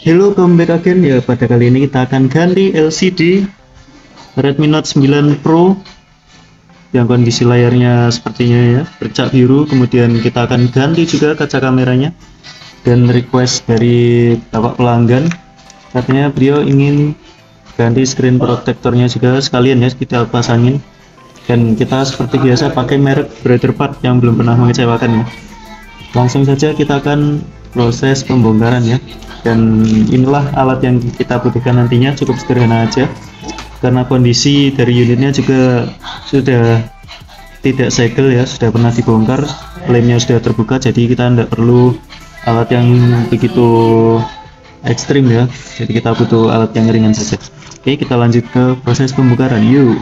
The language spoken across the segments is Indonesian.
Hello, welcome back again ya. Pada kali ini kita akan ganti LCD Redmi Note 9 Pro yang kondisi layarnya sepertinya ya, bercak biru. Kemudian kita akan ganti juga kaca kameranya, dan request dari bapak pelanggan katanya beliau ingin ganti screen protectornya juga sekalian ya, kita pasangin. Dan kita seperti biasa pakai merek Brother Part yang belum pernah mengecewakan ya. Langsung saja kita akan proses pembongkaran ya. Dan inilah alat yang kita butuhkan nantinya, cukup sederhana aja karena kondisi dari unitnya juga sudah tidak segel ya, sudah pernah dibongkar, lemnya sudah terbuka, jadi kita tidak perlu alat yang begitu ekstrim ya, jadi kita butuh alat yang ringan saja. Oke, kita lanjut ke proses pembongkaran yuk.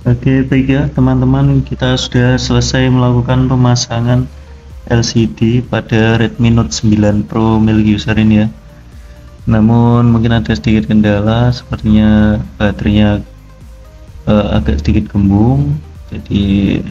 Oke, baik ya teman-teman, kita sudah selesai melakukan pemasangan LCD pada Redmi Note 9 Pro milik user ini ya. Namun mungkin ada sedikit kendala, sepertinya baterainya agak sedikit gembung, jadi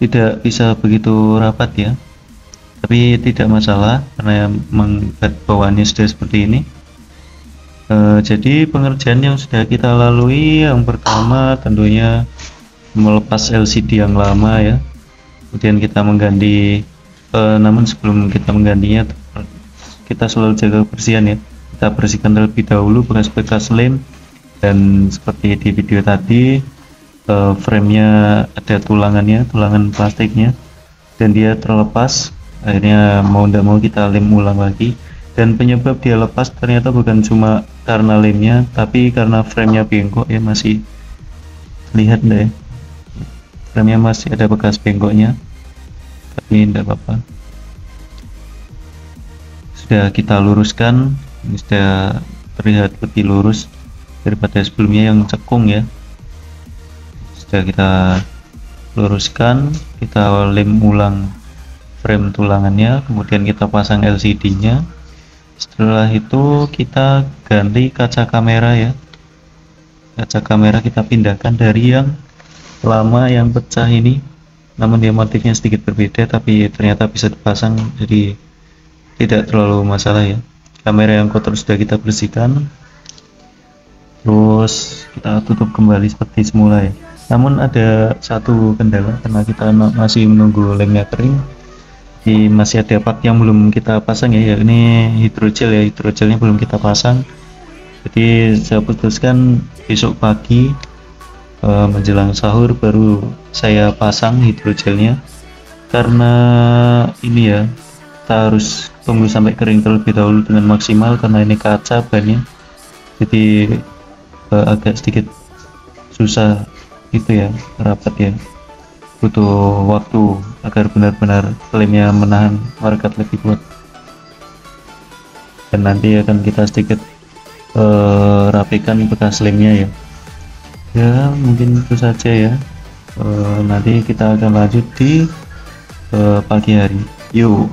tidak bisa begitu rapat ya. Tapi tidak masalah karena memang bawaannya sudah seperti ini. Jadi pengerjaan yang sudah kita lalui, yang pertama tentunya melepas LCD yang lama ya, kemudian kita mengganti, namun sebelum kita menggantinya kita selalu jaga kebersihan ya. Kita bersihkan terlebih dahulu bekas-bekas lem, dan seperti di video tadi, framenya ada tulangannya, tulangan plastiknya, dan dia terlepas. Akhirnya mau tidak mau kita lem ulang lagi, dan penyebab dia lepas ternyata bukan cuma karena lemnya, tapi karena framenya bengkok ya. Masih lihat deh, framenya masih ada bekas bengkoknya, tapi tidak apa-apa, sudah kita luruskan. Ini sudah terlihat lebih lurus daripada sebelumnya yang cekung ya. Sudah kita luruskan, kita lem ulang frame tulangannya, kemudian kita pasang LCD nya. Setelah itu kita ganti kaca kamera ya. Kaca kamera kita pindahkan dari yang lama yang pecah ini, namun dia motifnya sedikit berbeda, tapi ternyata bisa dipasang, jadi tidak terlalu masalah ya. Kamera yang kotor sudah kita bersihkan, terus kita tutup kembali seperti semula ya. Namun ada satu kendala, karena kita masih menunggu lemnya kering, masih ada part yang belum kita pasang ya, ini hidrogel ya. Hidrogelnya belum kita pasang, jadi saya putuskan besok pagi menjelang sahur baru saya pasang hidrogelnya, karena ini ya, kita harus tunggu sampai kering terlebih dahulu dengan maksimal, karena ini kaca bannya, jadi agak sedikit susah itu ya, rapat ya, butuh waktu agar benar-benar lemnya menahan perangkat lebih kuat. Dan nanti akan kita sedikit rapikan bekas lemnya ya. Ya mungkin itu saja ya. Nanti kita akan lanjut di pagi hari. Yuk.